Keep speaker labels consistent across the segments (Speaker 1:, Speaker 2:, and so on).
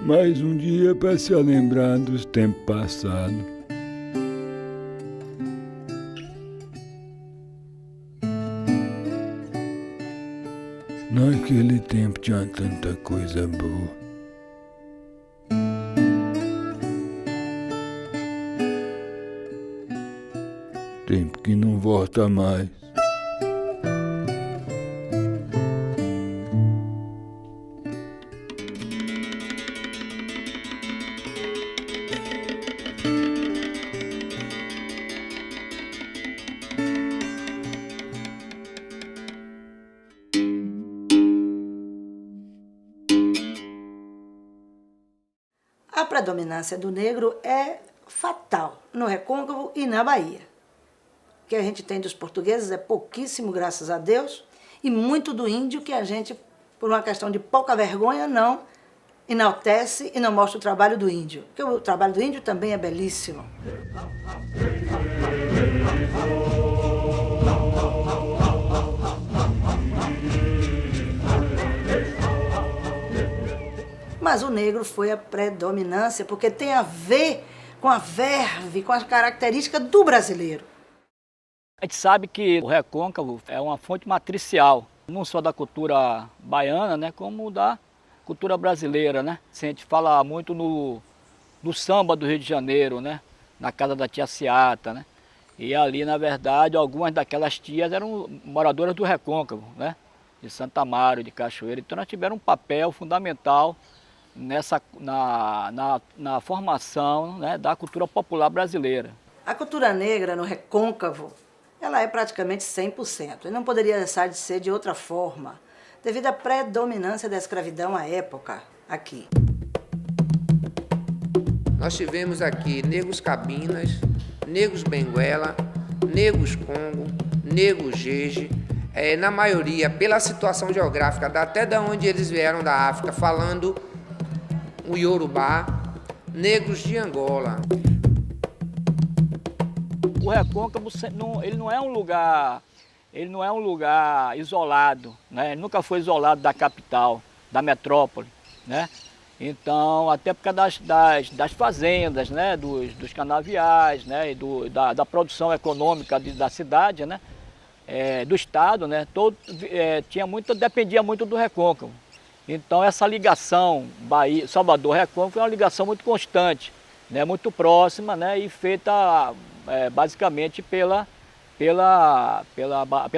Speaker 1: Mais um dia para se lembrar dos tempos passados. Naquele tempo tinha tanta coisa boa. Tempo que não volta mais.
Speaker 2: A predominância do negro é fatal no Recôncavo e na Bahia. O que a gente tem dos portugueses é pouquíssimo, graças a Deus, e muito do índio que a gente, por uma questão de pouca vergonha, não enaltece e não mostra o trabalho do índio. Porque o trabalho do índio também é belíssimo. Mas o negro foi a predominância, porque tem a ver com a verve, com a característica do brasileiro.
Speaker 3: A gente sabe que o Recôncavo é uma fonte matricial, não só da cultura baiana, né, como da cultura brasileira, né? A gente fala muito no samba do Rio de Janeiro, né, na casa da tia Ciata, né? E ali, na verdade, algumas daquelas tias eram moradoras do Recôncavo, né, de Santa Amaro, de Cachoeira. Então nós tivemos um papel fundamental na formação, né, da cultura popular brasileira.
Speaker 2: A cultura negra no Recôncavo, ela é praticamente 100%. E não poderia deixar de ser de outra forma, devido à predominância da escravidão à época aqui.
Speaker 4: Nós tivemos aqui negros cabinas, negros benguela, negros congo, negros jeje, na maioria, pela situação geográfica, até da onde eles vieram da África, falando o Yorubá, negros de Angola.
Speaker 3: O Recôncavo ele não é um lugar isolado, né? Ele nunca foi isolado da capital, da metrópole, né? Então, até por causa das fazendas, né? dos canaviais, né? E da produção econômica da cidade, né? Do estado, né? Dependia muito do Recôncavo. Então essa ligação Salvador-Recôncavo é uma ligação muito constante, né, muito próxima, né, e feita basicamente pela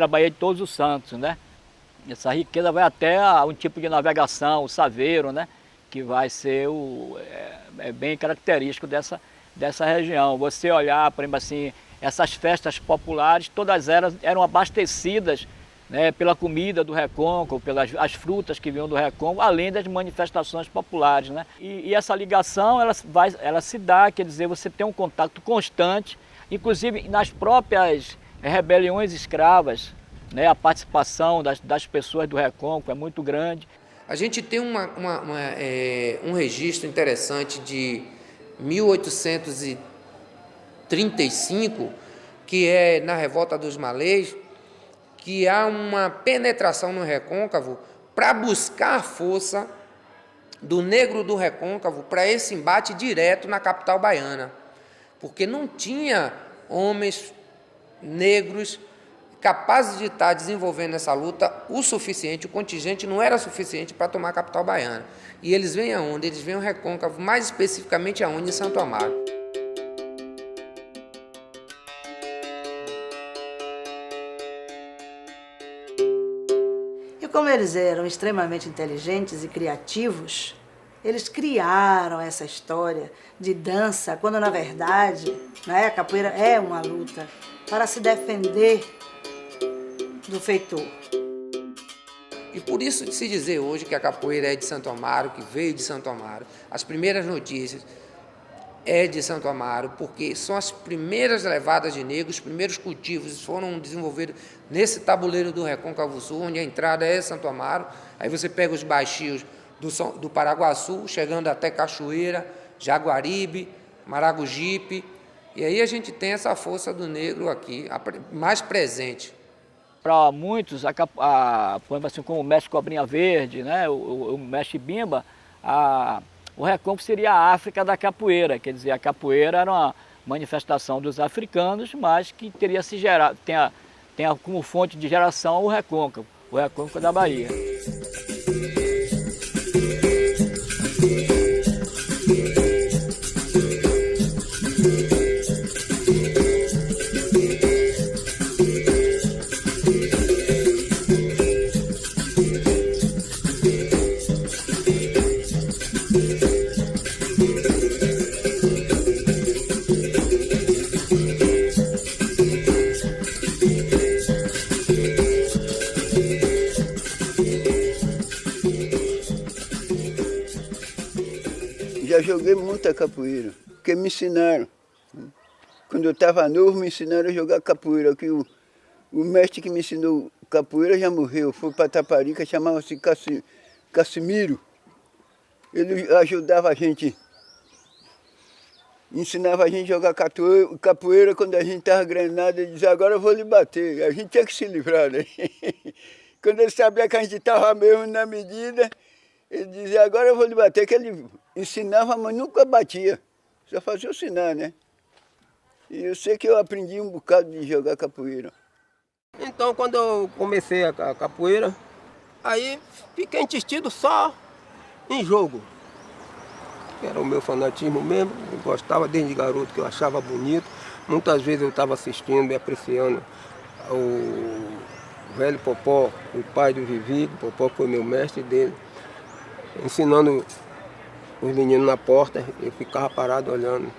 Speaker 3: Baía de Todos os Santos, né. Essa riqueza vai até um tipo de navegação, o saveiro, né, que vai ser bem característico dessa região. Você olhar, por exemplo, assim, essas festas populares, todas elas eram abastecidas, né, pela comida do Recôncavo, pelas as frutas que vinham do Recôncavo, além das manifestações populares, né? E essa ligação ela se dá, quer dizer, você tem um contato constante, inclusive nas próprias rebeliões escravas, né, a participação das pessoas do Recôncavo é muito grande.
Speaker 4: A gente tem um registro interessante de 1835, que é na Revolta dos Malês, que há uma penetração no Recôncavo para buscar a força do negro do Recôncavo para esse embate direto na capital baiana, porque não tinha homens negros capazes de estar desenvolvendo essa luta o suficiente, o contingente não era suficiente para tomar a capital baiana. E eles vêm aonde? Eles vêm ao Recôncavo, mais especificamente aonde? Em Santo Amaro.
Speaker 2: E como eles eram extremamente inteligentes e criativos, eles criaram essa história de dança, quando na verdade, né, a capoeira é uma luta para se defender do feitor.
Speaker 4: E por isso de se dizer hoje que a capoeira é de Santo Amaro, que veio de Santo Amaro, as primeiras notícias é de Santo Amaro, porque são as primeiras levadas de negros, os primeiros cultivos foram desenvolvidos nesse tabuleiro do Recôncavo Sul, onde a entrada é Santo Amaro. Aí você pega os baixios do Paraguaçu, chegando até Cachoeira, Jaguaribe, Maragogipe, e aí a gente tem essa força do negro aqui, mais presente.
Speaker 3: Para muitos, por exemplo, assim, como o mestre Cobrinha Verde, né, o mestre Bimba, o Recôncavo seria a África da capoeira, quer dizer, a capoeira era uma manifestação dos africanos, mas que teria se gerado, tem como fonte de geração o Recôncavo da Bahia.
Speaker 5: Já joguei muita capoeira, porque me ensinaram. Quando eu estava novo, me ensinaram a jogar capoeira. Que o mestre que me ensinou capoeira já morreu, foi para Taparica, chamava-se Cassimiro. Ele ajudava a gente, ensinava a gente a jogar capoeira quando a gente estava granado. Ele dizia, agora eu vou lhe bater. A gente tinha que se livrar, né? Quando ele sabia que a gente estava mesmo na medida, ele dizia, agora eu vou lhe bater, que ele ensinava, mas nunca batia. Só fazia ensinar, né? E eu sei que eu aprendi um bocado de jogar capoeira.
Speaker 6: Então, quando eu comecei a capoeira, aí fiquei insistido só em jogo. Era o meu fanatismo mesmo, eu gostava desde garoto, que eu achava bonito. Muitas vezes eu estava assistindo e apreciando o velho Popó, o pai do Vivi, o Popó foi meu mestre dele, ensinando os meninos na porta, eu ficava parado olhando.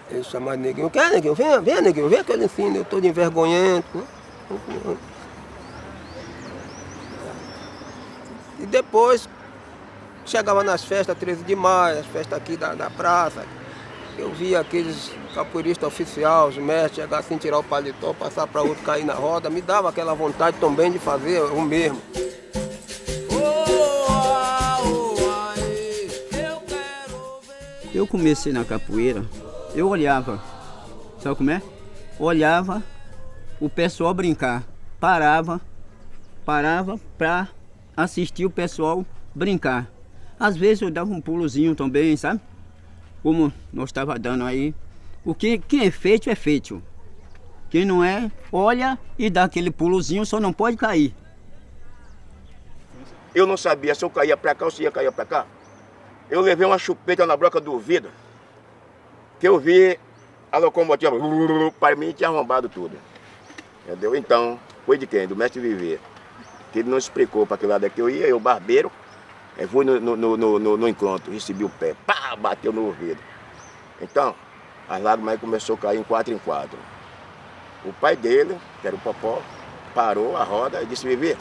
Speaker 6: Ele chamava Neguinho, quer Neguinho? Vem Neguinho, vem que ele ensina, eu estou de envergonhento. E depois, chegava nas festas 13 de maio, as festas aqui da praça, eu via aqueles capoeiristas oficiais, os mestres, chegar assim, tirar o paletó, passar para outro, cair na roda, me dava aquela vontade também de fazer o mesmo.
Speaker 7: Eu comecei na capoeira, eu olhava, sabe como é? Olhava o pessoal brincar, parava para assistir o pessoal brincar. Às vezes eu dava um pulozinho também, sabe? Como nós estava dando aí. Quem é feito. Quem não é, olha e dá aquele pulozinho, só não pode cair.
Speaker 8: Eu não sabia se eu caía para cá ou se ia cair para cá. Eu levei uma chupeta na broca do vidro, que eu vi a locomotiva, para mim tinha arrombado tudo. Entendeu? Então, foi de quem? Do mestre Viver. Que ele não explicou para que lado é que eu ia, eu barbeiro, fui no encontro, recebi o pé, pá, bateu no ouvido. Então, as lágrimas aí começou a cair em 4 em 4. O pai dele, que era o Popó, parou a roda e disse, Viver,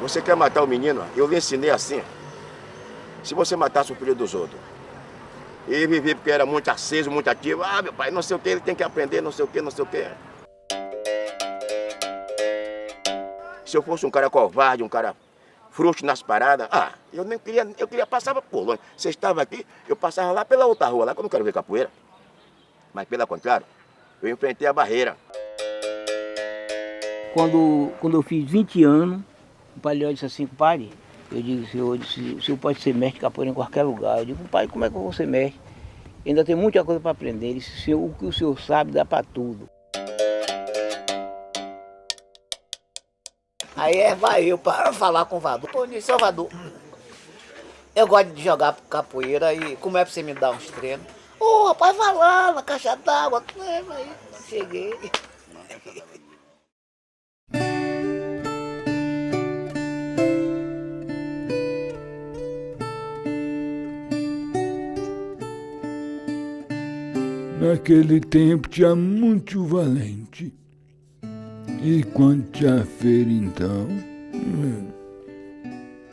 Speaker 8: você quer matar o menino? Eu lhe ensinei assim. Se você matasse o filho dos outros. E Vivi, porque era muito aceso, muito ativo. Ah, meu pai, não sei o que, ele tem que aprender, não sei o que, não sei o que. Se eu fosse um cara covarde, um cara frouxo nas paradas, eu nem queria, eu passava por longe. Você estava aqui, eu passava lá pela outra rua, lá que eu não quero ver capoeira. Mas pelo contrário, eu enfrentei a barreira.
Speaker 9: Quando eu fiz 20 anos, o pai disse assim, compadre, eu disse, o senhor pode ser mestre de capoeira em qualquer lugar. Eu digo, pai, como é que eu vou ser mestre? Ainda tem muita coisa para aprender. Ele disse, o que o senhor sabe dá para tudo.
Speaker 10: Aí vai eu para falar com o Vadu. Pô, disse, ô Vadu, eu gosto de jogar capoeira e como é pra você me dar uns treinos? Ô, rapaz, vai lá na caixa d'água. Aí cheguei.
Speaker 1: Naquele tempo tinha muito valente. E quando tinha feira então,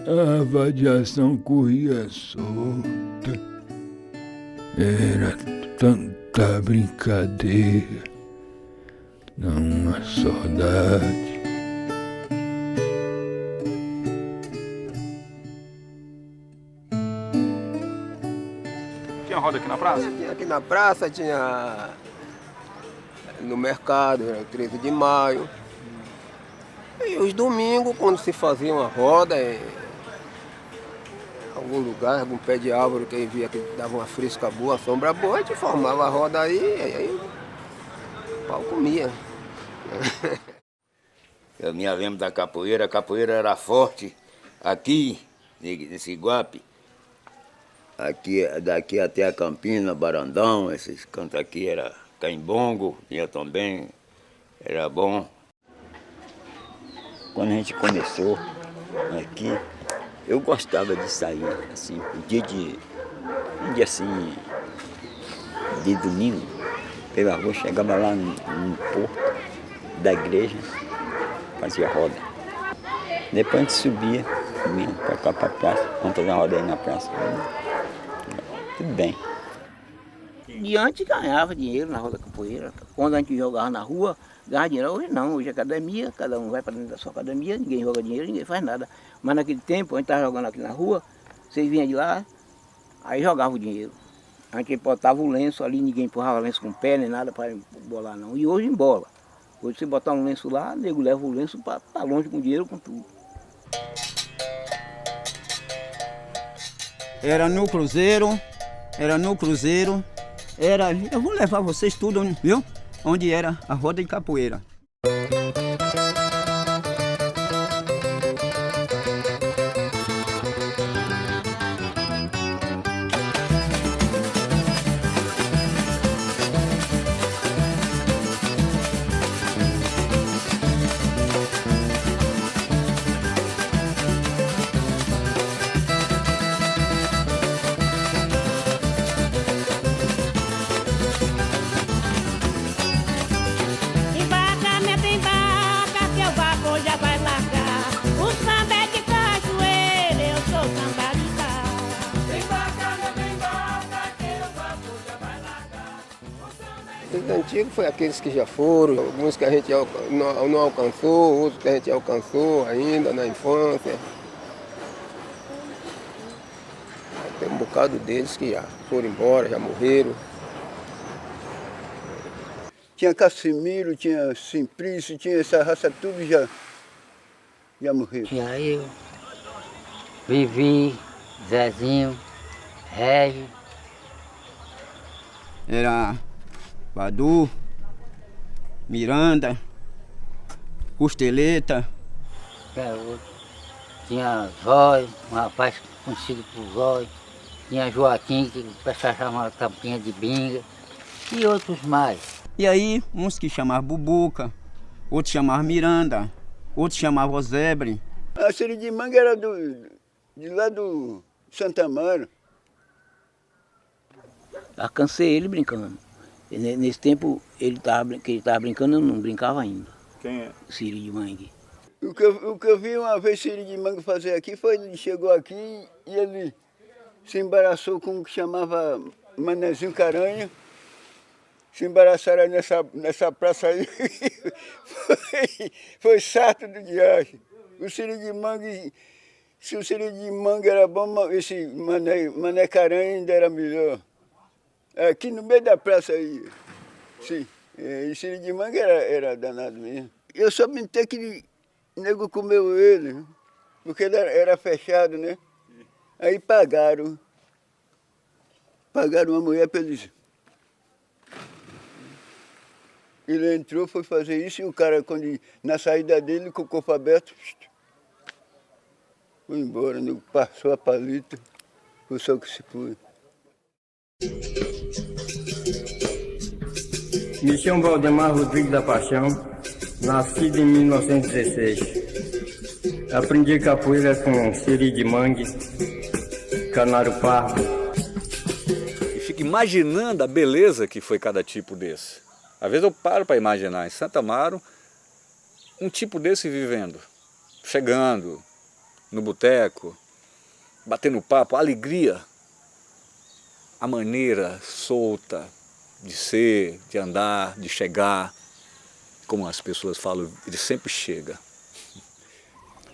Speaker 1: a vadiação corria solta. Era tanta brincadeira, não uma saudade.
Speaker 11: Tinha roda aqui na praça?
Speaker 6: Tinha aqui na praça, tinha no mercado, era 13 de maio. E os domingos, quando se fazia uma roda, em algum lugar, algum pé de árvore que via que dava uma fresca boa, sombra boa, a gente formava a roda aí o pau comia.
Speaker 8: Eu me lembro da capoeira, a capoeira era forte aqui, nesse Iguape. Aqui, daqui até a Campina, Barandão, esses cantos aqui era Caimbongo, tinha também, era bom.
Speaker 9: Quando a gente começou aqui, eu gostava de sair, assim, um dia assim, de domingo, pela rua, chegava lá no porto da igreja, fazia roda. Depois a gente subia para cá para a praça, vamos fazer uma roda aí na praça. Tudo bem. E antes ganhava dinheiro na roda capoeira. Quando a gente jogava na rua, ganhava dinheiro. Hoje não, hoje é academia, cada um vai para dentro da sua academia, ninguém joga dinheiro, ninguém faz nada. Mas naquele tempo, a gente estava jogando aqui na rua, vocês vinham de lá, aí jogava o dinheiro. A gente botava o lenço ali, ninguém empurrava o lenço com o pé, nem nada para bolar não. E hoje embola. Hoje você botar um lenço lá, o nego leva o lenço para estar longe com o dinheiro, com tudo.
Speaker 7: Era no Cruzeiro, eu vou levar vocês tudo, viu? Onde era a roda de capoeira.
Speaker 6: Os antigos foi aqueles que já foram, alguns que a gente não alcançou, outros que a gente alcançou ainda na infância. Tem um bocado deles que já foram embora, já morreram.
Speaker 5: Tinha Cassimiro, tinha Simplício, tinha essa raça tudo já morreu.
Speaker 12: Tinha eu, Vivi, Zezinho, Regi.
Speaker 7: Era Vadu, Miranda, Costeleta.
Speaker 12: Tinha Zóio, um rapaz conhecido por Zóio. Tinha Joaquim, que o pessoal chamava Tampinha de Binga. E outros mais.
Speaker 7: E aí, uns que chamavam Bubuca, outros chamavam Miranda, outros chamavam Zebre.
Speaker 5: A Siridimanga era de lá do Santa Amaro.
Speaker 9: Alcancei ele brincando. Nesse tempo, que ele estava brincando, eu não brincava ainda.
Speaker 11: Quem é?
Speaker 9: Siridimanga.
Speaker 5: O que eu vi uma vez Siridimanga fazer aqui foi, ele chegou aqui e ele se embaraçou com o que chamava Manezinho Caranha. Se embaraçaram nessa praça aí. Foi sarto do diacho. O Siridimanga, se o Siridimanga era bom, esse Mané Caranha ainda era melhor. Aqui no meio da praça aí, sim. E Siridimanga era danado mesmo. Eu só mentei que o nego comeu ele, porque ele era fechado, né? Aí pagaram uma mulher para eles Ele entrou, foi fazer isso e o cara, na saída dele, com o corpo aberto, foi embora, nego passou a palita, foi só que se foi.
Speaker 13: Me chamo Valdemar Rodrigues da Paixão, nascido em 1916. Aprendi capoeira com siri de mangue, canário pardo.
Speaker 14: E fico imaginando a beleza que foi cada tipo desse. Às vezes eu paro para imaginar em Santo Amaro um tipo desse vivendo, chegando no boteco, batendo papo, a alegria, a maneira solta de ser, de andar, de chegar, como as pessoas falam, ele sempre chega.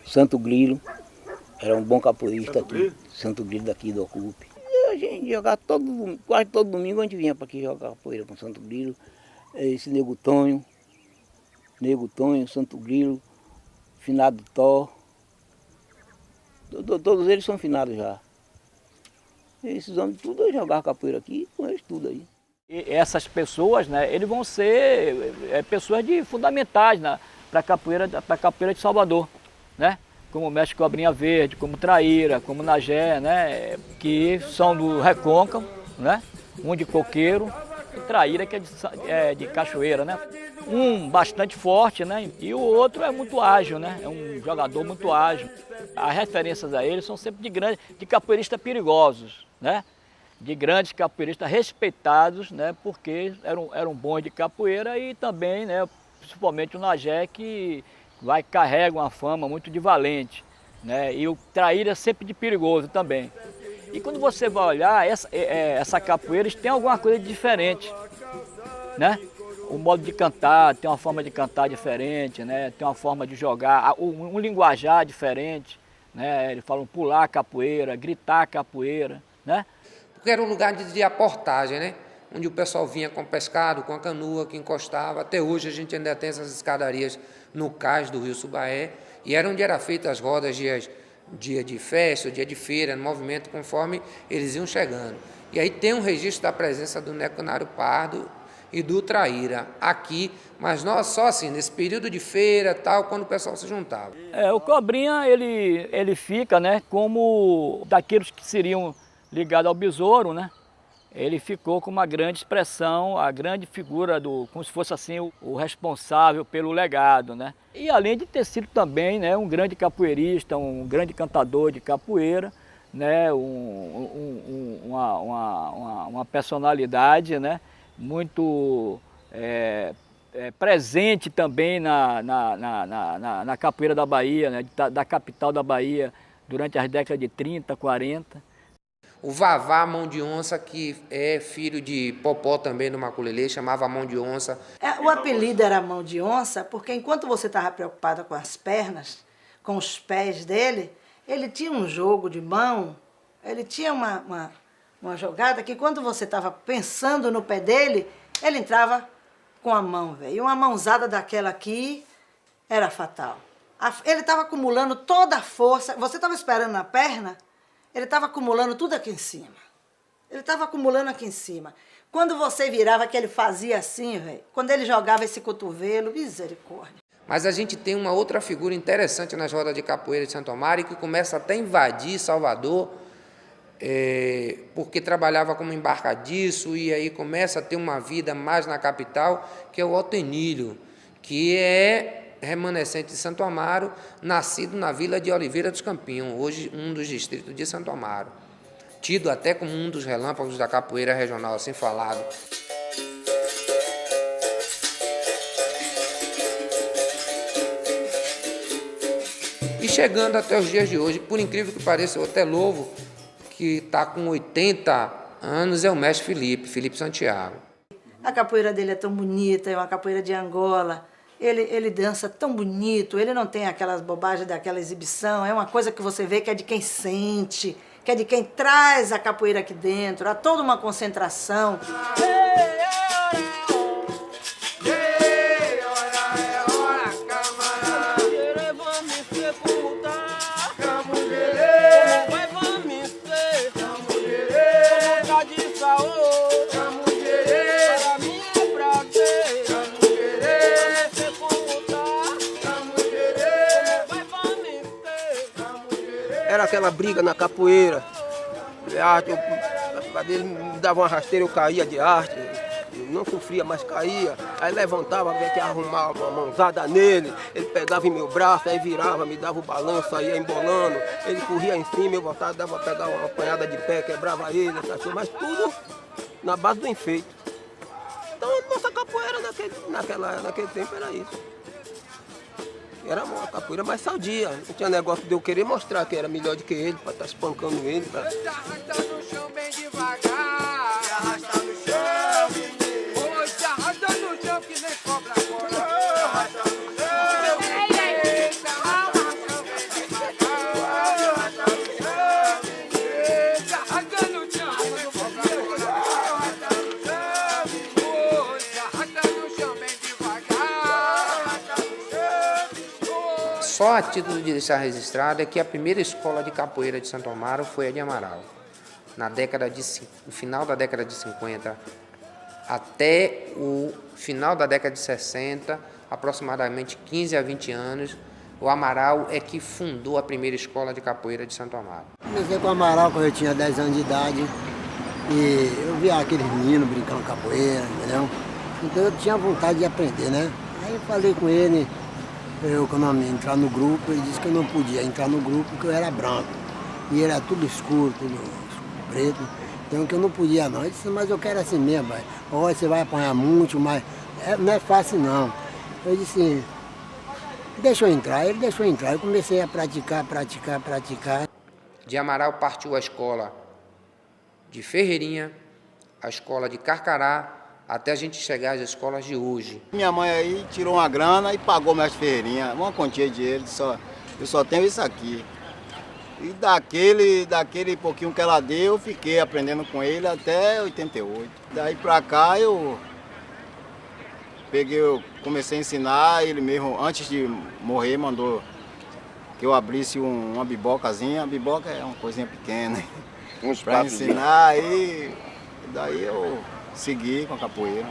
Speaker 7: Santo Grilo era um bom capoeirista aqui, Santo Grilo daqui do Ocupe. E a gente jogava quase todo domingo a gente vinha para aqui jogar capoeira com Santo Grilo. Esse Nego Tonho, Santo Grilo, Finado Tó. Todos eles são finados já. Esses homens tudo jogavam capoeira aqui, com eles tudo aí.
Speaker 3: E essas pessoas, né, eles vão ser pessoas fundamentais para a capoeira de Salvador, né? Como o mestre Cobrinha Verde, como Traíra, como Nagé, né? Que são do Recôncavo, né? Um de Coqueiro e Traíra, que é de Cachoeira, né? Um bastante forte, né? E o outro é muito ágil, né? É um jogador muito ágil. As referências a ele são sempre de capoeiristas perigosos, né? De grandes capoeiristas respeitados, né, porque eram bons de capoeira e também, né, principalmente o Nagé, que carrega uma fama muito de valente, né, e o Traíra sempre de perigoso também. E quando você vai olhar, essa capoeira tem alguma coisa de diferente, né? O modo de cantar, tem uma forma de cantar diferente, né, tem uma forma de jogar, um linguajar diferente, né, eles falam pular capoeira, gritar capoeira, né?
Speaker 4: Porque era um lugar de aportagem, né? Onde o pessoal vinha com pescado, com a canoa que encostava. Até hoje a gente ainda tem essas escadarias no cais do Rio Subaé. E era onde eram feitas as rodas, dia de festa, dia de feira, no movimento, conforme eles iam chegando. E aí tem um registro da presença do Nego Canário Pardo e do Traíra aqui, mas nós só assim, nesse período de feira, tal, quando o pessoal se juntava.
Speaker 3: O Cobrinha, ele fica, né, como daqueles que seriam ligado ao besouro, né? Ele ficou com uma grande expressão, a grande figura como se fosse assim o responsável pelo legado, né? E além de ter sido também, né, um grande capoeirista, um grande cantador de capoeira, né, uma personalidade, né, muito presente também na capoeira da Bahia, né, da capital da Bahia, durante as décadas de 30, 40.
Speaker 4: O Vavá Mão de Onça, que é filho de Popó também do Maculelê, chamava Mão de Onça.
Speaker 2: O apelido era Mão de Onça porque enquanto você estava preocupada com as pernas, com os pés dele, ele tinha um jogo de mão, ele tinha uma jogada que quando você estava pensando no pé dele, ele entrava com a mão, velho. E uma mãozada daquela aqui era fatal. Ele estava acumulando toda a força, você estava esperando na perna, ele estava acumulando tudo aqui em cima. Ele estava acumulando aqui em cima. Quando você virava, que ele fazia assim, velho, quando ele jogava esse cotovelo, misericórdia.
Speaker 4: Mas a gente tem uma outra figura interessante nas rodas de capoeira de Santo Amaro e que começa até a invadir Salvador, porque trabalhava como embarcadiço e aí começa a ter uma vida mais na capital, que é o Altenilho, que é remanescente de Santo Amaro, nascido na vila de Oliveira dos Campinhos, hoje um dos distritos de Santo Amaro, tido até como um dos relâmpagos da capoeira regional, assim falado. E chegando até os dias de hoje, por incrível que pareça, eu até louvo, que está com 80 anos, é o mestre Felipe Santiago.
Speaker 2: A capoeira dele é tão bonita, é uma capoeira de Angola. Ele dança tão bonito, ele não tem aquelas bobagens daquela exibição, é uma coisa que você vê que é de quem sente, que é de quem traz a capoeira aqui dentro, há toda uma concentração.
Speaker 6: aquela briga na capoeira. Ele me dava uma rasteira, eu caía de arte. Eu não sofria, mas caía. Aí levantava, tinha que arrumar uma mãozada nele. Ele pegava em meu braço, aí virava, me dava o balanço, aí ia embolando. Ele corria em cima, eu voltava, dava pra pegar uma apanhada de pé, quebrava ele, mas tudo na base do enfeite. Então a nossa capoeira naquele tempo era isso. Era uma capoeira mais sadia. Não tinha negócio de eu querer mostrar que era melhor do que ele, para estar espancando ele. Pra...
Speaker 15: Se arrasta no chão bem devagar. Se arrasta no chão, menino. Oi, se arrasta no chão que nem cobra agora. Se arrasta no chão, menino. Se arrasta no chão bem devagar. Se arrasta no chão, menino. Se arrasta no chão que nem cobra agora. Se arrasta no chão, menino. Se arrasta no chão bem devagar. Se arrasta no chão.
Speaker 4: Só a título de deixar registrado é que a primeira escola de capoeira de Santo Amaro foi a de Amaral. No final da década de 50 até o final da década de 60, aproximadamente 15 a 20 anos, o Amaral é que fundou a primeira escola de capoeira de Santo Amaro.
Speaker 16: Comecei com o Amaral quando eu tinha 10 anos de idade e eu via aqueles meninos brincando capoeira, entendeu? Então eu tinha vontade de aprender, né? Aí eu falei com ele, quando eu entrar no grupo, ele disse que eu não podia entrar no grupo porque eu era branco. E ele era tudo escuro, tudo preto, então que eu não podia não. Ele disse, mas eu quero assim mesmo, pai. Olha, você vai apanhar muito, mas não é fácil não. Eu disse, deixa eu entrar. Ele deixou eu entrar, eu comecei a praticar.
Speaker 4: De Amaral partiu a escola de Ferreirinha, a escola de Carcará, até a gente chegar às escolas de hoje.
Speaker 17: Minha mãe aí tirou uma grana e pagou minhas Ferreirinha, uma quantia de dinheiro, eu só tenho isso aqui. E daquele pouquinho que ela deu, eu fiquei aprendendo com ele até 88. Daí pra cá eu comecei a ensinar, ele mesmo, antes de morrer, mandou que eu abrisse uma bibocazinha. A biboca é uma coisinha pequena, pra ensinar, aí daí eu segui com a capoeira.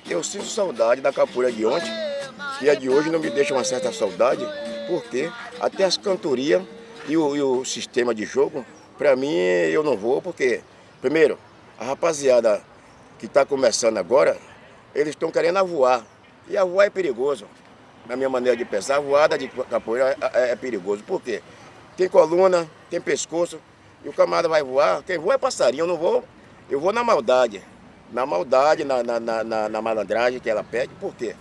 Speaker 17: Eu sinto saudade da capoeira de ontem, e a de hoje não me deixa uma certa saudade, porque até as cantorias e o sistema de jogo, para mim, eu não vou, porque, primeiro, a rapaziada que está começando agora, eles estão querendo avoar, e avoar é perigoso. Na minha maneira de pensar, a voada de capoeira é perigoso, por quê? Tem coluna, tem pescoço, e o camarada vai voar, quem voa é passarinho, eu vou na maldade. Na maldade, na malandragem que ela pede, por quê?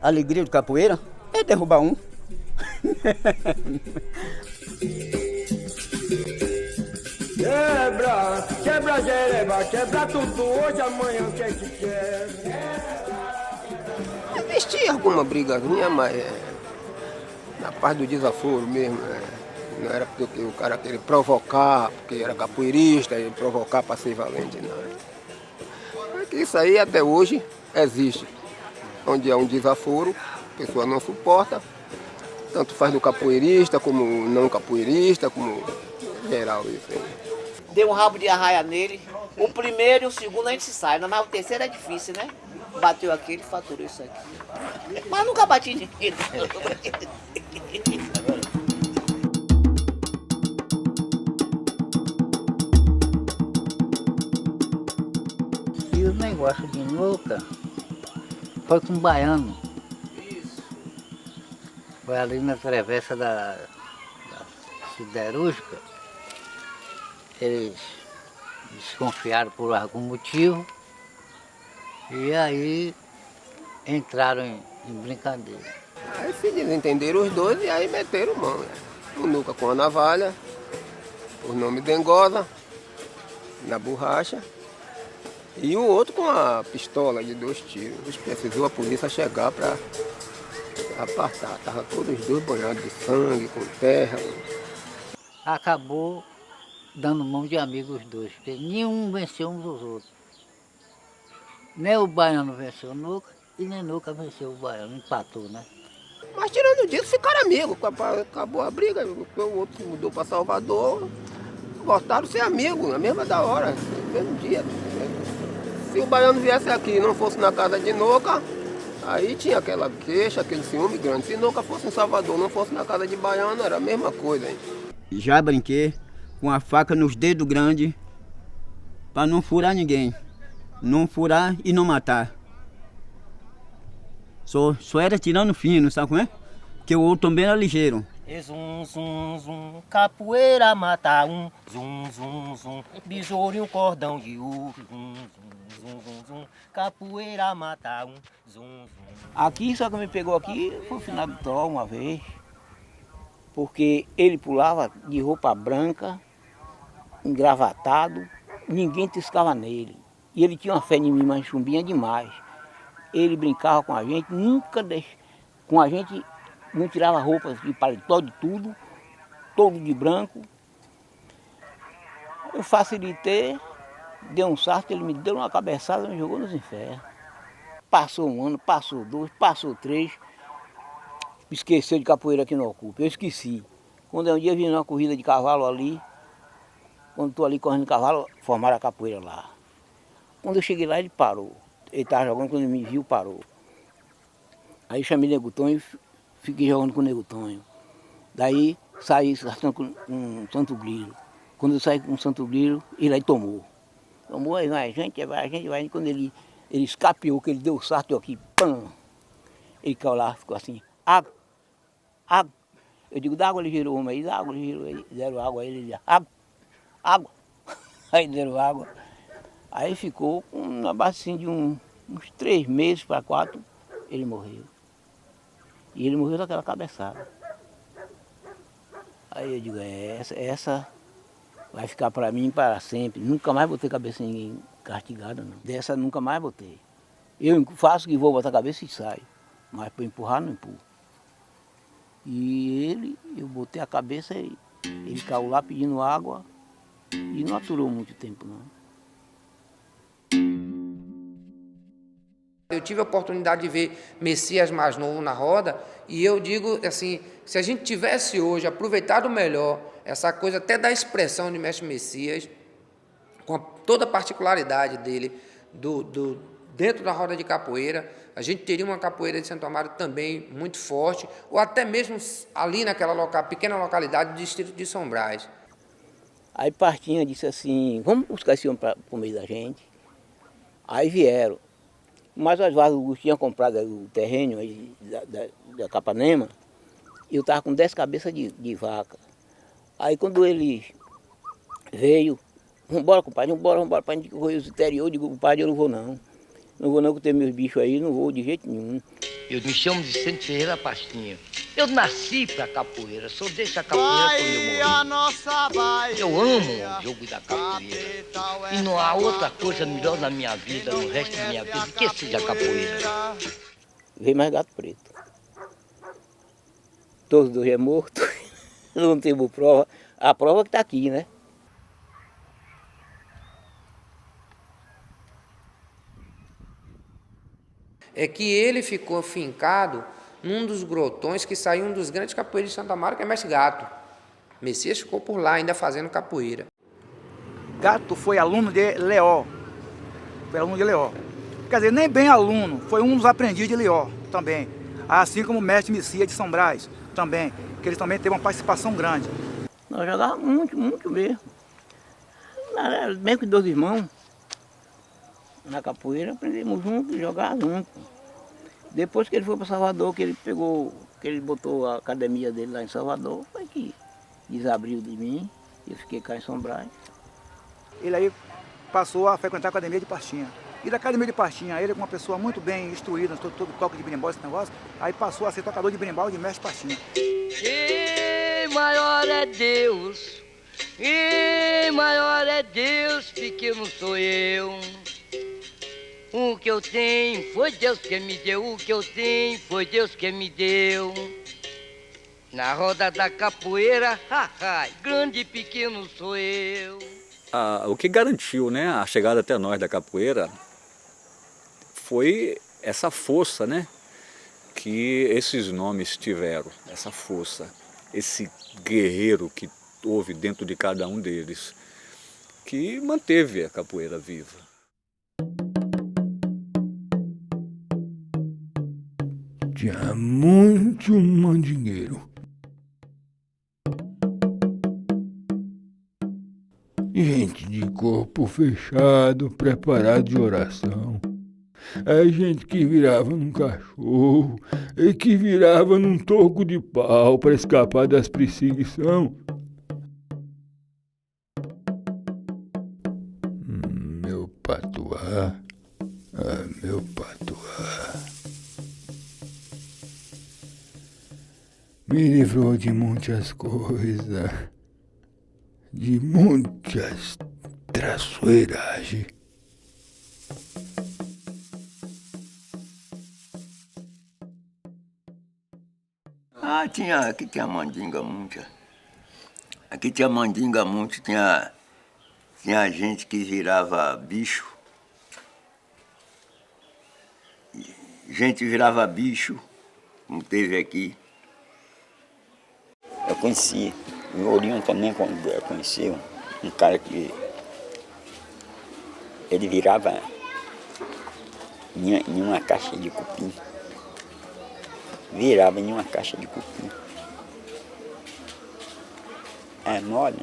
Speaker 7: A alegria do capoeira é derrubar um.
Speaker 15: Quebra jereba, quebra tudo, hoje, amanhã, o que é que quer?
Speaker 6: Existia alguma brigazinha, mas na parte do desaforo mesmo. Não era porque o cara queria provocar, porque era capoeirista, e provocar para ser valente, não. Isso aí até hoje existe. Onde há um desaforo, a pessoa não suporta, tanto faz do capoeirista, como não capoeirista, como geral isso aí.
Speaker 10: Deu um rabo de arraia nele, o primeiro e o segundo a gente se sai, mas o terceiro é difícil, né? Bateu aqui, ele faturou isso aqui. Mas nunca bati ninguém.
Speaker 12: E o negócio de nuca foi com um baiano. Foi ali na travessa da siderúrgica. eles desconfiaram por algum motivo e aí entraram em brincadeira.
Speaker 6: Aí se desentenderam os dois e aí meteram mão. Né? O Nuca com a navalha, o nome Dengosa, na borracha, e o outro com a pistola de 2 tiros. Precisou a polícia chegar para apartar. Estavam todos os dois banhados de sangue, com terra.
Speaker 12: Acabou dando mão de amigos os dois, porque nenhum venceu uns dos outros. Nem o baiano venceu o Nuca e nem Nuca venceu o baiano, empatou, né?
Speaker 6: Mas tirando disso, ficaram amigos. Acabou a briga, o outro mudou para Salvador, voltaram a ser amigos, na mesma da hora, no mesmo dia. Se o baiano viesse aqui e não fosse na casa de Nuca, aí tinha aquela queixa, aquele ciúme grande. Se Nuca fosse em Salvador, não fosse na casa de baiano, era a mesma coisa. Hein?
Speaker 7: Já brinquei com a faca nos dedos grandes para não furar ninguém. Não furar e não matar. Só era tirando fino, sabe como é? Porque o outro também era ligeiro.
Speaker 18: Zum, zum, zum, capoeira mata um, zum, zum, zum, besouro e um cordão de ouro, zum, zum, zum, zum, capoeira mata um, zum, zum.
Speaker 19: Aqui, só que me pegou aqui, foi o final do Tó uma vez, porque ele pulava de roupa branca, engravatado, ninguém tiscava nele. E ele tinha uma fé em mim, mas chumbinha demais. Ele brincava com a gente, nunca com a gente, não tirava roupa de paletó, de tudo, todo de branco. Eu facilitei, dei um sarto, ele me deu uma cabeçada e me jogou nos infernos. Passou 1 ano, passou 2, passou 3, esqueceu de capoeira aqui no Ocupa, eu esqueci. Quando um dia eu vim numa corrida de cavalo ali, quando estou ali correndo de cavalo, formaram a capoeira lá. Quando eu cheguei lá, ele parou. Ele estava jogando, quando ele me viu, parou. Aí eu chamei o Nego Tonho e fiquei jogando com o Nego Tonho. Daí saí com um Santo Grilo. Quando eu saí com um Santo Grilo, ele aí tomou. Tomou, aí vai, a gente vai. Quando ele escapeou, que ele deu o sarto aqui, pam! Ele caiu lá, ficou assim, água, água. Eu digo, dá água, ele girou uma aí, dá água, ele girou aí, deram água, aí ele disse, água, água. Aí deram água. Aí ficou na base assim, de uns 3 meses para 4, ele morreu. E ele morreu daquela cabeçada. Aí eu digo, essa vai ficar para mim para sempre. Nunca mais botei cabeça em ninguém castigada, não. Dessa nunca mais botei. Eu faço que vou botar a cabeça e saio. Mas para empurrar, não empurro. E eu botei a cabeça e ele caiu lá pedindo água e não aturou muito tempo, não.
Speaker 4: Eu tive a oportunidade de ver Messias mais novo na roda e eu digo assim, se a gente tivesse hoje aproveitado melhor essa coisa até da expressão de Mestre Messias, com toda a particularidade dele, dentro da roda de capoeira, a gente teria uma capoeira de Santo Amaro também muito forte, ou até mesmo ali naquela pequena localidade do distrito de São Brás.
Speaker 19: Aí Partinha disse assim, vamos buscar esse homem para o meio da gente. Aí vieram. Mas as vacas tinham comprado o terreno aí da Capanema, e eu estava com 10 cabeças de vaca. Aí quando ele veio, vamos embora, compadre, vamos embora para a gente correr os interior. Eu digo, compadre, eu não vou não. Não vou não, que eu tenho meus bichos aí, não vou de jeito nenhum.
Speaker 20: Eu me chamo Vicente Ferreira Pastinha. Eu nasci pra capoeira, sou dessa capoeira quando eu morri. Eu amo o jogo da capoeira. E não há outra coisa melhor na minha vida, no resto da minha vida, que seja capoeira.
Speaker 19: Veio mais gato preto. Todos dois é morto, não temos prova. A prova que está aqui, né?
Speaker 4: É que ele ficou fincado num dos grotões que saiu um dos grandes capoeiros de Santa Amaro, que é Mestre Gato. Messias ficou por lá ainda fazendo capoeira.
Speaker 21: Gato foi aluno de Leó. Foi aluno de Leó. Quer dizer, nem bem aluno, foi um dos aprendizes de Leó também. Assim como o Mestre Messias de São Brás também, que ele também teve uma participação grande.
Speaker 19: Nós jogávamos muito, muito mesmo. Mesmo que 2 irmãos. Na capoeira aprendemos juntos, jogar juntos. Depois que ele foi para Salvador, que ele botou a academia dele lá em Salvador, foi que desabriu de mim, eu fiquei cá em São Brás.
Speaker 21: Ele aí passou a frequentar a academia de Pastinha. E da academia de Pastinha, ele com uma pessoa muito bem instruída, todo toque de berimbau, esse negócio, aí passou a ser tocador de berimbau de mestre Pastinha.
Speaker 20: E maior é Deus, e maior é Deus, pequeno sou eu. O que eu tenho foi Deus que me deu, o que eu tenho foi Deus que me deu. Na roda da capoeira, grande e pequeno sou eu.
Speaker 14: O que garantiu, né, a chegada até nós da capoeira foi essa força, né, que esses nomes tiveram, essa força, esse guerreiro que houve dentro de cada um deles, que manteve a capoeira viva.
Speaker 1: Tinha muito mandingueiro. Gente de corpo fechado, preparado de oração. É gente que virava num cachorro e que virava num toco de pau para escapar das perseguições. Meu patuá, meu patuá. Me livrou de muitas coisas, de muitas traiçoeiragens.
Speaker 9: Aqui tinha mandinga muita. Aqui tinha mandinga muito, tinha gente que virava bicho. Gente virava bicho, como teve aqui. Eu conheci, o Lourinho também conheceu um cara que ele virava em uma caixa de cupim. Virava em uma caixa de cupim. É mole.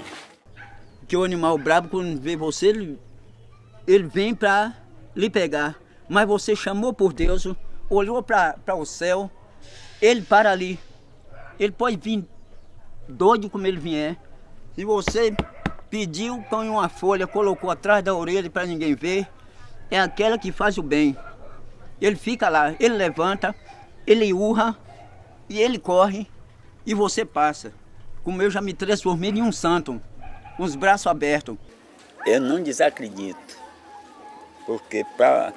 Speaker 7: Que o animal bravo, quando vê você, ele vem para lhe pegar. Mas você chamou por Deus, olhou para o céu, ele para ali. Ele pode vir doido como ele vier. Se você pediu, põe uma folha, colocou atrás da orelha para ninguém ver, é aquela que faz o bem. Ele fica lá, ele levanta, ele urra e ele corre e você passa. Como eu já me transformei em um santo, com os braços abertos.
Speaker 9: Eu não desacredito, porque para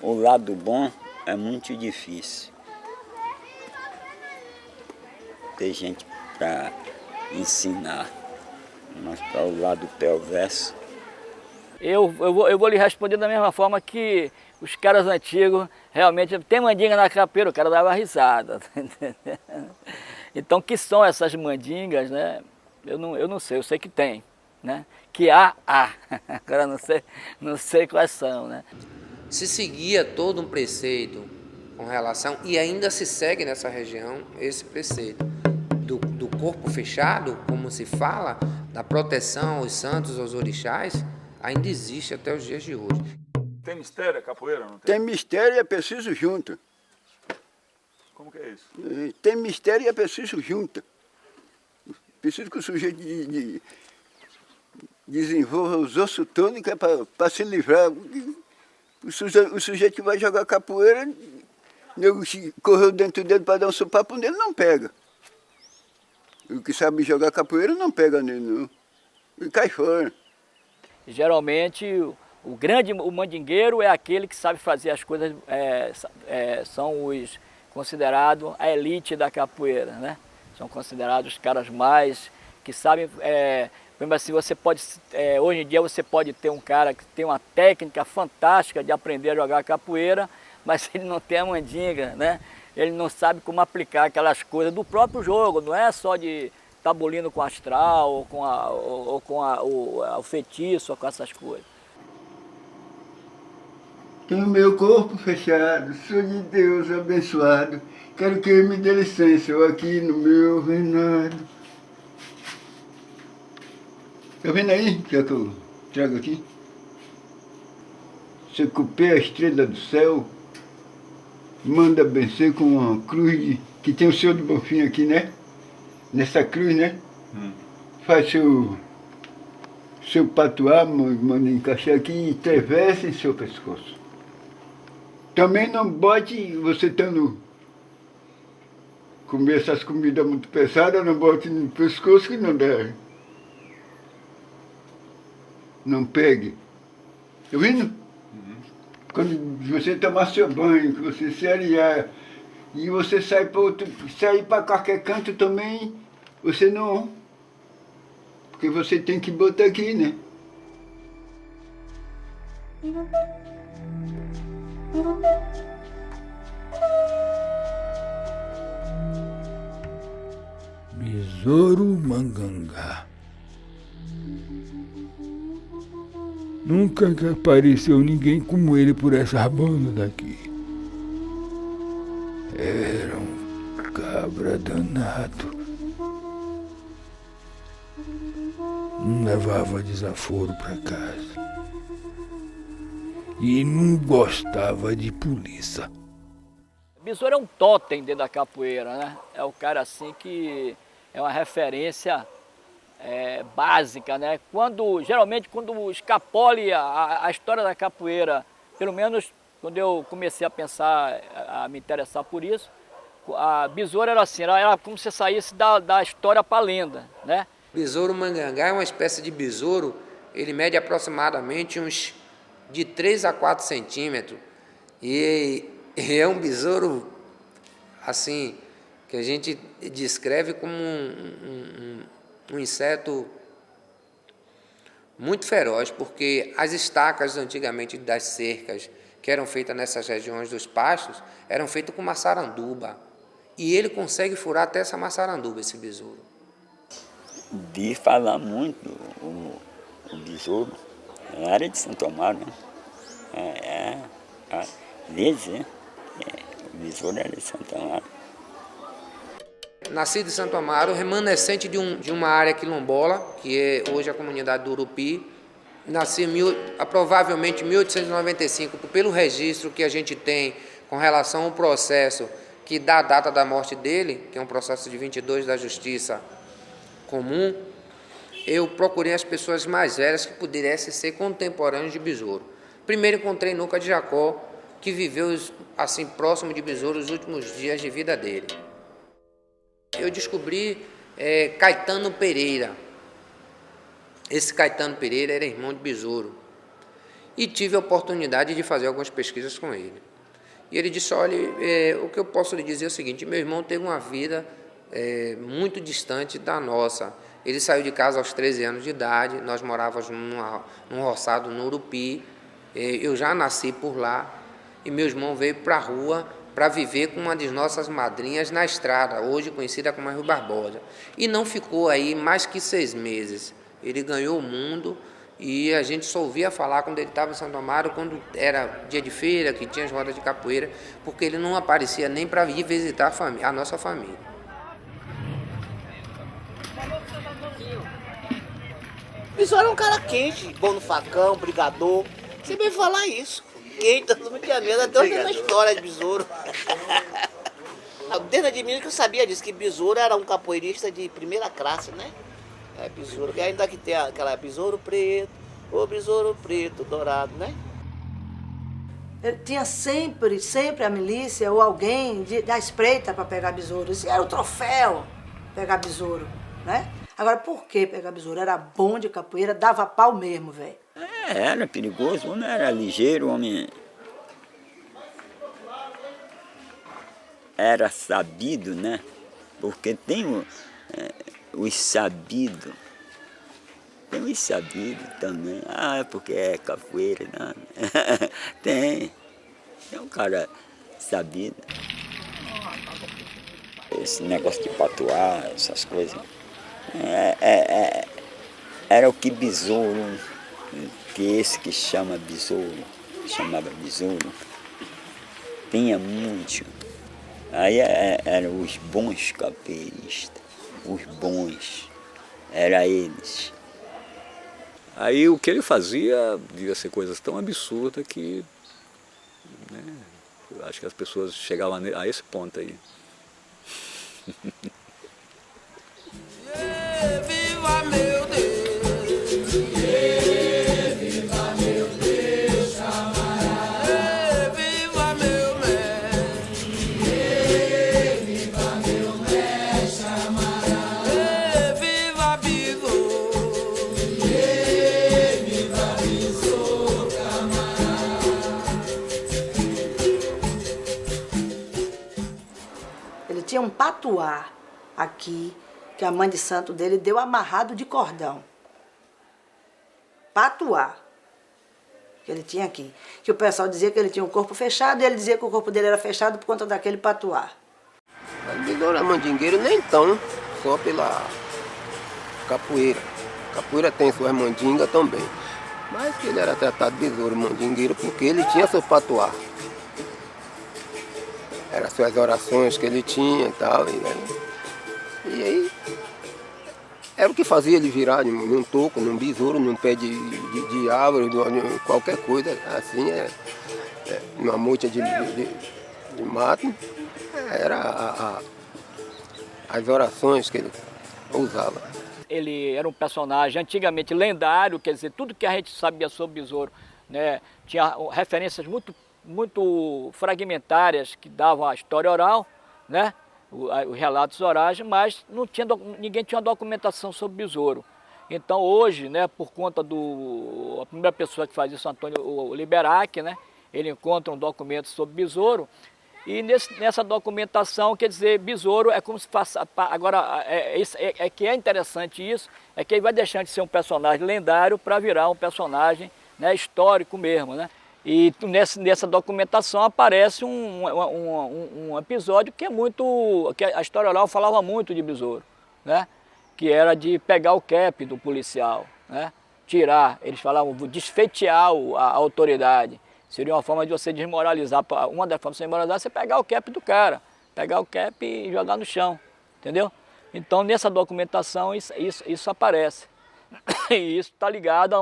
Speaker 9: o lado bom é muito difícil. Tem gente para ensinar, mas para o lado perverso.
Speaker 3: Eu vou lhe responder da mesma forma que os caras antigos, realmente, tem mandinga na capoeira, o cara dava risada. Então, que são essas mandingas, né? Eu não sei, eu sei que tem, né? Que há. Agora não sei quais são, né?
Speaker 4: Se seguia todo um preceito com relação, e ainda se segue nessa região, esse preceito do corpo fechado, como se fala, da proteção aos santos, aos orixás, ainda existe até os dias de hoje.
Speaker 11: Tem mistério a capoeira, não tem?
Speaker 5: Tem mistério e é preciso junto.
Speaker 11: Como que é isso?
Speaker 5: Tem mistério e é preciso junto. Preciso que o sujeito desenvolva os ossos todos, que é para se livrar. O sujeito que vai jogar capoeira, correu dentro dele para dar um sopapo nele, não pega. O que sabe jogar capoeira não pega nele, não. Ele cai fora.
Speaker 3: Geralmente, o mandingueiro é aquele que sabe fazer as coisas, são os considerados a elite da capoeira, né? São considerados os caras mais que sabem, assim, você pode, hoje em dia você pode ter um cara que tem uma técnica fantástica de aprender a jogar capoeira, mas ele não tem a mandinga, né? Ele não sabe como aplicar aquelas coisas do próprio jogo, não é só de tabulindo com astral, ou com o feitiço, ou com essas coisas.
Speaker 5: Tenho meu corpo fechado, sou de Deus abençoado, quero que ele me dê licença, eu aqui no meu reinado. Tá vendo aí, que é que eu trago aqui? Você copia a estrela do céu, manda benzer com uma cruz que tem o Senhor do Bonfim aqui, né? Nessa cruz, né? Faz seu patuá, manda encaixar aqui e atravessa em seu pescoço. Também não bote, você estando comer essas comidas muito pesadas, não bote no pescoço que não dá. Não pegue. Tá vendo? Quando você tomar seu banho, que você se arear, e você sair para qualquer canto também, você não. Porque você tem que botar aqui, né?
Speaker 1: Besouro Mangangá. Nunca que apareceu ninguém como ele por essa banda daqui. Era um cabra danado. Não levava desaforo para casa. E não gostava de polícia.
Speaker 3: Besouro é um totem dentro da capoeira, né? É o cara assim que é uma referência básica, né? Geralmente quando escapole a história da capoeira, pelo menos quando eu comecei a pensar, a me interessar por isso, a besouro era assim, era como se saísse da história para a lenda, né?
Speaker 4: Besouro Mangangá é uma espécie de besouro, ele mede aproximadamente uns de 3 a 4 centímetros e é um besouro assim que a gente descreve como um inseto muito feroz, porque as estacas antigamente das cercas que eram feitas nessas regiões dos pastos eram feitas com maçaranduba e ele consegue furar até essa maçaranduba, esse besouro.
Speaker 9: De falar muito o besouro, era de Santo Amaro, né? O besouro era de Santo Amaro.
Speaker 4: Nascido em Santo Amaro, remanescente de uma área quilombola, que é hoje a comunidade do Urupi. Nasci provavelmente em 1895, pelo registro que a gente tem com relação ao processo que dá a data da morte dele, que é um processo de 22 da Justiça Comum. Eu procurei as pessoas mais velhas que pudessem ser contemporâneos de besouro. Primeiro encontrei Nuca de Jacó, que viveu assim próximo de besouro os últimos dias de vida dele. Eu descobri Caetano Pereira. Esse Caetano Pereira era irmão de besouro. E tive a oportunidade de fazer algumas pesquisas com ele. E ele disse, olha, o que eu posso lhe dizer é o seguinte, meu irmão teve uma vida muito distante da nossa. Ele saiu de casa aos 13 anos de idade, nós morávamos num roçado no Urupi, eu já nasci por lá, e meu irmão veio para a rua para viver com uma das nossas madrinhas na estrada, hoje conhecida como Rui Barbosa. E não ficou aí mais que 6 meses. Ele ganhou o mundo e a gente só ouvia falar quando ele estava em Santo Amaro, quando era dia de feira, que tinha as rodas de capoeira, porque ele não aparecia nem para ir visitar a nossa família.
Speaker 10: Besouro é um cara quente, bom no facão, brigador. Você veio falar isso. Quente, todo mundo tinha medo, até hoje tem uma história de besouro. Desde de mim que eu sabia disso, que besouro era um capoeirista de primeira classe, né? Besouro, e ainda que tem aquela besouro preto, o besouro preto, dourado, né?
Speaker 2: Ele tinha sempre a milícia ou alguém da espreita para pegar besouro. Isso era o troféu, pegar besouro, né? Agora, por que pegar besouro? Era bom de capoeira, dava pau mesmo, velho.
Speaker 9: Era perigoso, o homem era ligeiro, o homem era sabido, né? Porque tem os sabidos, tem os sabidos também. Ah, é porque é capoeira, não. Tem um cara sabido. Esse negócio de patuar, essas coisas. Era o que besouro, que esse que chama besouro, chamava besouro, tinha muito. Aí eram os bons capoeiristas, os bons, eram eles.
Speaker 14: Aí o que ele fazia devia ser coisas tão absurdas que, né, eu acho que as pessoas chegavam a esse ponto aí.
Speaker 15: Viva meu Deus!
Speaker 2: patuá aqui, que a mãe de santo dele deu amarrado de cordão. Patuá. Que ele tinha aqui. Que o pessoal dizia que ele tinha um corpo fechado, e ele dizia que o corpo dele era fechado por conta daquele patuá.
Speaker 6: Besouro mandingueiro nem tão, só pela capoeira. Capoeira tem suas mandingas também. Mas que ele era tratado de besouro mandingueiro porque ele tinha seu patuá. Eram suas orações que ele tinha e tal. E aí, era o que fazia ele virar num toco, num besouro, num pé de árvore, de qualquer coisa, assim, numa moita de mato. Era as orações que ele usava.
Speaker 3: Ele era um personagem antigamente lendário, quer dizer, tudo que a gente sabia sobre Besouro, né, tinha referências muito fragmentárias que davam a história oral, né, os relatos orais, mas ninguém tinha uma documentação sobre Besouro. Então hoje, né, por conta a primeira pessoa que faz isso, Antônio Liberac, né, ele encontra um documento sobre Besouro, e nessa documentação, quer dizer, Besouro é como se fosse... Agora, que é interessante isso, é que ele vai deixando de ser um personagem lendário para virar um personagem, né, histórico mesmo, né? E nessa documentação aparece um episódio que que a história oral falava muito de Besouro, né? Que era de pegar o cap do policial, né? Tirar, eles falavam, desfeitear a autoridade. Seria uma forma de você desmoralizar, uma das formas de desmoralizar é você pegar o cap do cara, pegar o cap e jogar no chão, entendeu? Então nessa documentação isso aparece. E isso está ligado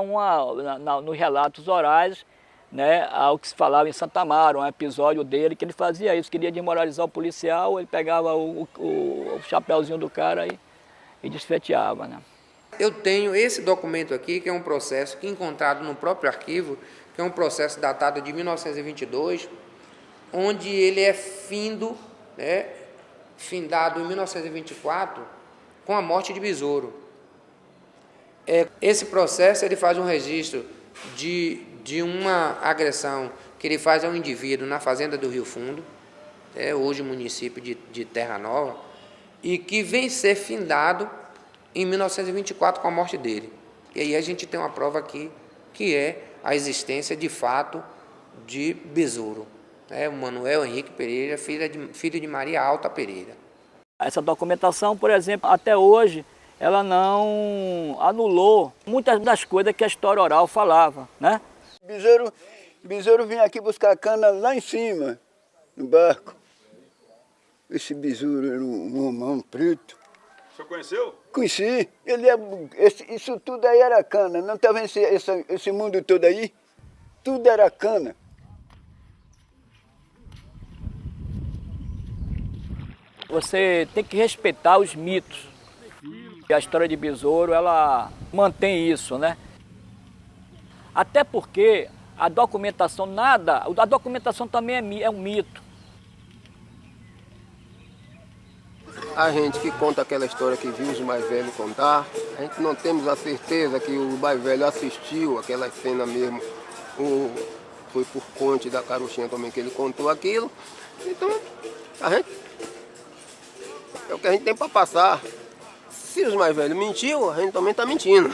Speaker 3: nos relatos orais, né, ao que se falava em Santa Amaro, um episódio dele que ele fazia isso, queria desmoralizar o policial, ele pegava o chapéuzinho do cara e desfeteava, né?
Speaker 4: Eu tenho esse documento aqui, que é um processo que encontrado no próprio arquivo, que é um processo datado de 1922, onde ele é findado em 1924 com a morte de Besouro. Esse processo ele faz um registro de uma agressão que ele faz ao indivíduo na fazenda do Rio Fundo, hoje município de Terra Nova, e que vem ser findado em 1924 com a morte dele. E aí a gente tem uma prova aqui, que é a existência de fato de Besouro. O Manuel Henrique Pereira, filho de Maria Alta Pereira.
Speaker 3: Essa documentação, por exemplo, até hoje, ela não anulou muitas das coisas que a história oral falava, né?
Speaker 5: Besouro vinha aqui buscar cana lá em cima, no barco. Esse besouro era um homão preto.
Speaker 11: O senhor conheceu?
Speaker 5: Conheci. Isso tudo aí era cana. Não está vendo esse mundo todo aí? Tudo era cana.
Speaker 3: Você tem que respeitar os mitos. E a história de Besouro, ela mantém isso, né? Até porque a documentação a documentação também é um mito.
Speaker 6: A gente que conta aquela história que viu os mais velhos contar, a gente não temos a certeza que o mais velho assistiu aquela cena mesmo, foi por conta da Caruchinha também que ele contou aquilo. Então, é o que a gente tem para passar. Se os mais velhos mentiu, a gente também está mentindo.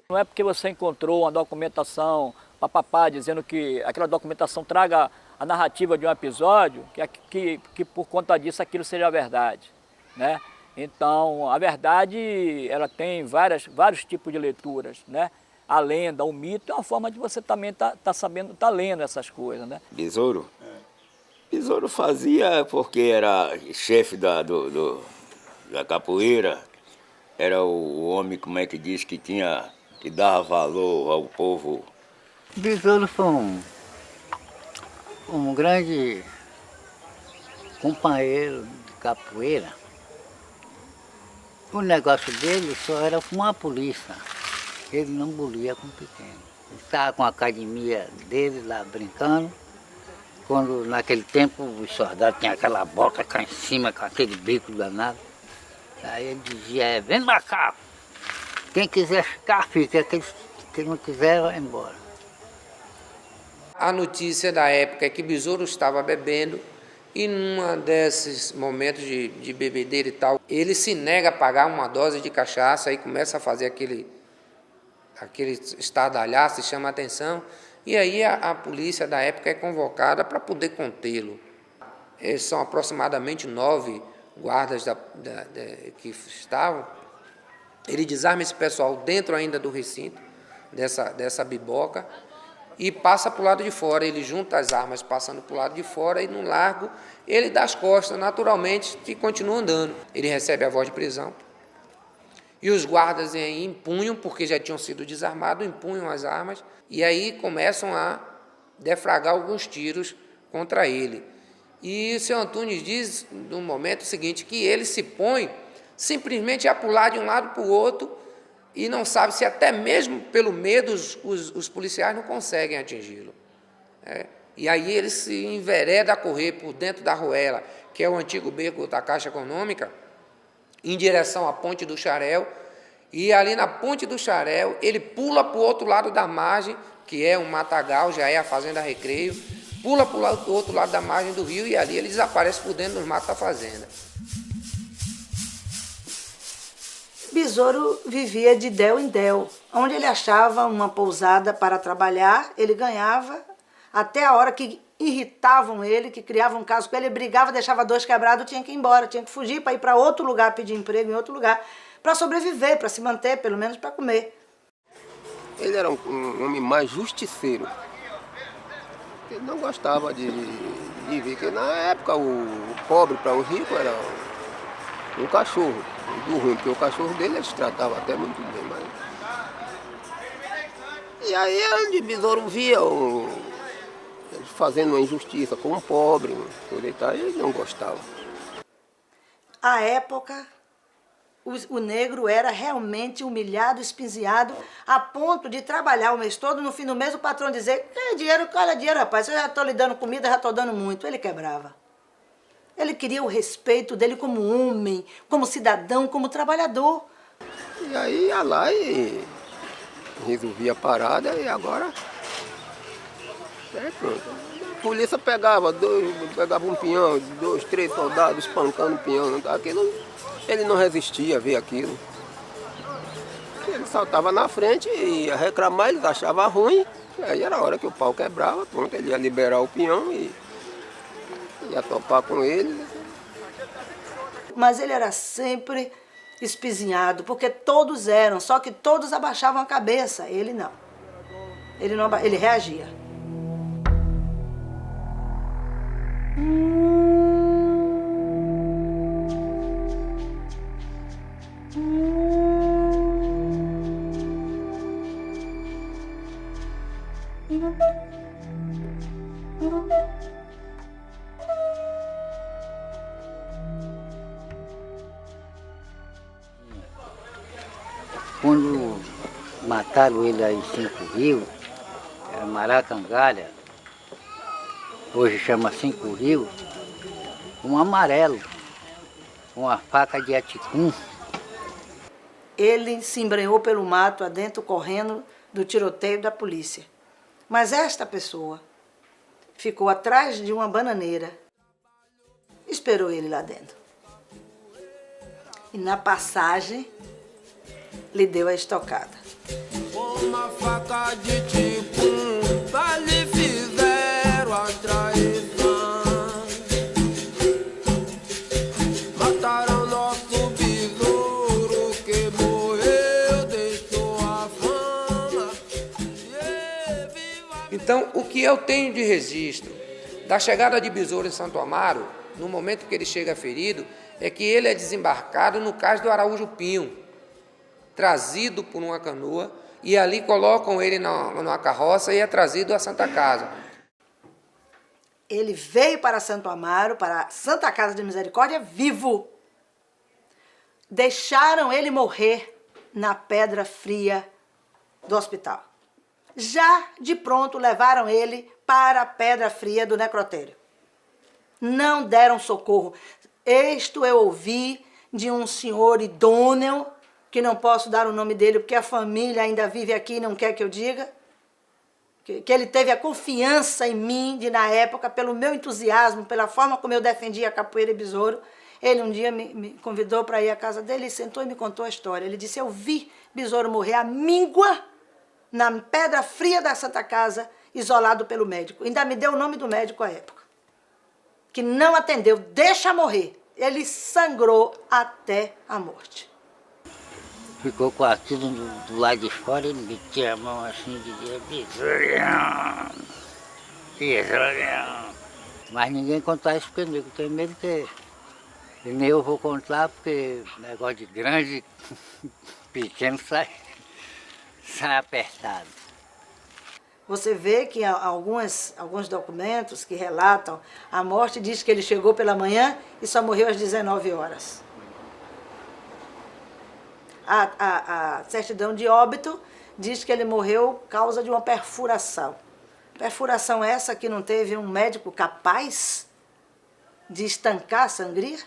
Speaker 3: Não é porque você encontrou uma documentação, papapá, dizendo que aquela documentação traga a narrativa de um episódio, que por conta disso aquilo seja a verdade, né? Então, a verdade, ela tem vários tipos de leituras, né? A lenda, o mito, é uma forma de você também tá lendo essas coisas, né?
Speaker 9: Besouro? Besouro fazia porque era chefe da capoeira, era o homem, como é que diz, que dava valor ao povo.
Speaker 12: Besouro foi um grande companheiro de capoeira. O negócio dele só era fumar a polícia. Ele não bolia com pequeno. Ele estava com a academia dele lá brincando. Quando naquele tempo os soldados tinham aquela boca cá em cima, com aquele bico danado. Aí ele dizia, vem macaco. Quem quiser ficar, fica. Quem não quiser, vai embora.
Speaker 4: A notícia da época é que Besouro estava bebendo E num desses momentos de bebedeira e tal, ele se nega a pagar uma dose de cachaça e começa a fazer aquele estardalhaço, chama a atenção. E aí a polícia da época é convocada para poder contê-lo. São aproximadamente 9 guardas que estavam. Ele desarma esse pessoal dentro ainda do recinto, dessa biboca, e passa para o lado de fora. Ele junta as armas passando para o lado de fora e no largo ele dá as costas naturalmente e continua andando. Ele recebe a voz de prisão e os guardas empunham, porque já tinham sido desarmados, empunham as armas e aí começam a defragrar alguns tiros contra ele. E o seu Antunes diz no momento seguinte que ele se põe simplesmente a pular de um lado para o outro e não sabe se até mesmo pelo medo os policiais não conseguem atingi-lo. E aí ele se envereda a correr por dentro da Ruela, que é o antigo beco da Caixa Econômica, em direção à Ponte do Xarel, e ali na Ponte do Xarel ele pula para o outro lado da margem, que é um matagal, já é a Fazenda Recreio, pula para o outro lado da margem do rio e ali ele desaparece por dentro dos matos da fazenda.
Speaker 2: Besouro vivia de del em del. Onde ele achava uma pousada para trabalhar, ele ganhava, até a hora que irritavam ele, que criavam um caso com ele, ele brigava, deixava 2 quebrados, tinha que ir embora, tinha que fugir para ir para outro lugar, pedir emprego em outro lugar, para sobreviver, para se manter, pelo menos para comer.
Speaker 6: Ele era um homem mais justiceiro. Ele não gostava de ver, porque na época o pobre para o rico era um cachorro. Do ruim, porque o cachorro dele eles tratavam até muito bem, mas... E aí onde Besouro via eles fazendo uma injustiça com um pobre, ele não gostava.
Speaker 2: À época, o negro era realmente humilhado, espinziado, a ponto de trabalhar o mês todo, no fim do mês o patrão dizer: dinheiro, olha dinheiro, rapaz, eu já estou lhe dando comida, já estou dando muito. Ele quebrava. Ele queria o respeito dele como homem, como cidadão, como trabalhador.
Speaker 6: E aí ia lá e resolvia a parada e agora... pronto. A polícia pegava um pinhão, 2, 3 soldados espancando o pinhão. Aquilo, ele não resistia a ver aquilo. Ele saltava na frente e ia reclamar, eles achavam ruim. E aí era a hora que o pau quebrava, pronto, ele ia liberar o pinhão e ia topar com ele.
Speaker 2: Mas ele era sempre espizinhado, porque todos eram, só que todos abaixavam a cabeça. Ele não. Ele reagia.
Speaker 12: Quando mataram ele aí em 5 Rios, era Maracangalha, hoje chama 5 Rios, um amarelo, uma faca de aticum.
Speaker 2: Ele se embrenhou pelo mato adentro, correndo do tiroteio da polícia. Mas esta pessoa ficou atrás de uma bananeira, esperou ele lá dentro. E na passagem, lhe deu a estocada.
Speaker 15: Uma faca de ticum, lhe fizeram a traição. Mataram nosso besouro que morreu, deixou a fama.
Speaker 4: Então, o que eu tenho de registro da chegada de Besouro em Santo Amaro, no momento que ele chega ferido, é que ele é desembarcado no cais do Araújo Pinho, trazido por uma canoa, e ali colocam ele numa carroça e é trazido à Santa Casa.
Speaker 2: Ele veio para Santo Amaro, para a Santa Casa de Misericórdia, vivo. Deixaram ele morrer na pedra fria do hospital. Já de pronto levaram ele para a pedra fria do necrotério. Não deram socorro. Isto eu ouvi de um senhor idôneo, que não posso dar o nome dele porque a família ainda vive aqui e não quer que eu diga, que ele teve a confiança em mim, de na época, pelo meu entusiasmo, pela forma como eu defendia a capoeira e besouro. Ele um dia me convidou para ir à casa dele, e sentou e me contou a história. Ele disse, eu vi besouro morrer à míngua na pedra fria da Santa Casa, isolado pelo médico. Ainda me deu o nome do médico à época, que não atendeu, deixa morrer. Ele sangrou até a morte.
Speaker 12: Ficou quase tudo do lado de fora, ele metia a mão assim, dizia, besourão, besourão. Mas ninguém contar isso porque eu tenho medo que nem eu vou contar, porque negócio de grande, pequeno sai apertado.
Speaker 2: Você vê que alguns documentos que relatam a morte, diz que ele chegou pela manhã e só morreu às 19 horas. A certidão de óbito diz que ele morreu por causa de uma perfuração. Perfuração essa que não teve um médico capaz de estancar a sangria?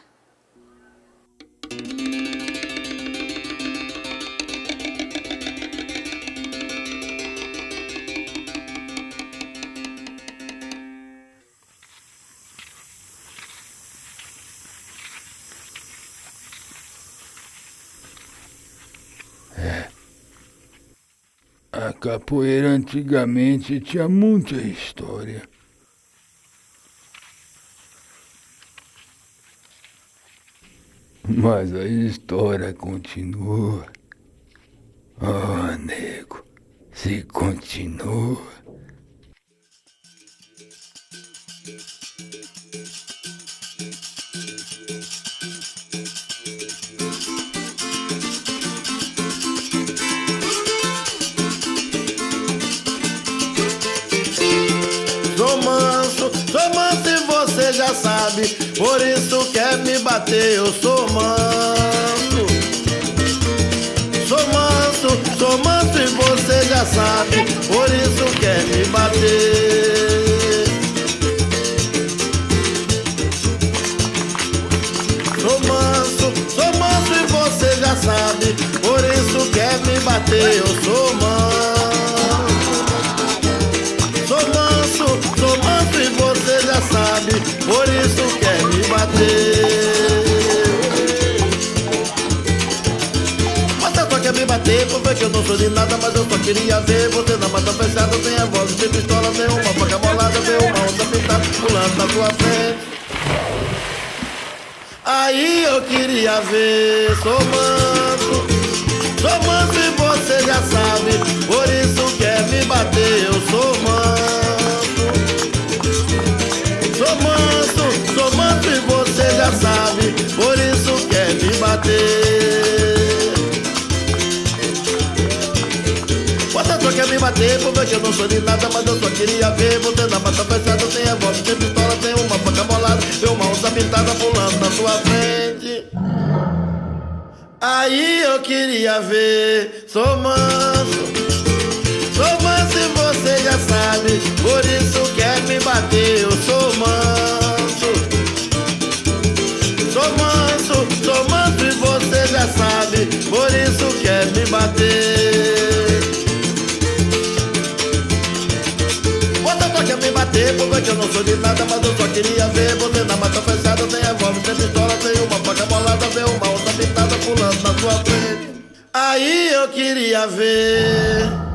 Speaker 1: A capoeira antigamente tinha muita história. Mas a história continua. Oh, nego, se continua.
Speaker 8: Sou manso e você já sabe, por isso quer me bater, eu sou manso. Sou manso e você já sabe, por isso quer me bater. Sou manso e você já sabe, por isso quer me bater, eu sou manso. Sou manso e você já sabe, por isso quer me bater. Você só quer me bater, porque que eu não sou de nada, mas eu só queria ver você na mata fechada, sem revólver, sem pistola, sem uma faca molada, sem uma onda pintada, pulando na tua frente. Aí eu queria ver, sou manso e você já sabe, por isso quer me bater, eu sou manso. Sou manso e você já sabe, por isso quer me bater. Você só quer me bater, porque eu não sou de nada, mas eu só queria ver você na mata fechada, sem revólver, sem pistola, sem uma faca molada, sem uma onça pintada pulando na sua frente. Aí eu queria ver, sou manso e você já sabe, por isso quer me bater, eu sou manso. Sou manso e você já sabe, por isso quer me bater. Você só quer me bater, porque eu não sou de nada, mas eu só queria ver você na mata fechada, sem revólver, sem pistola, sem uma faca molada, sem uma onça pintada pulando na sua frente. Aí eu queria ver.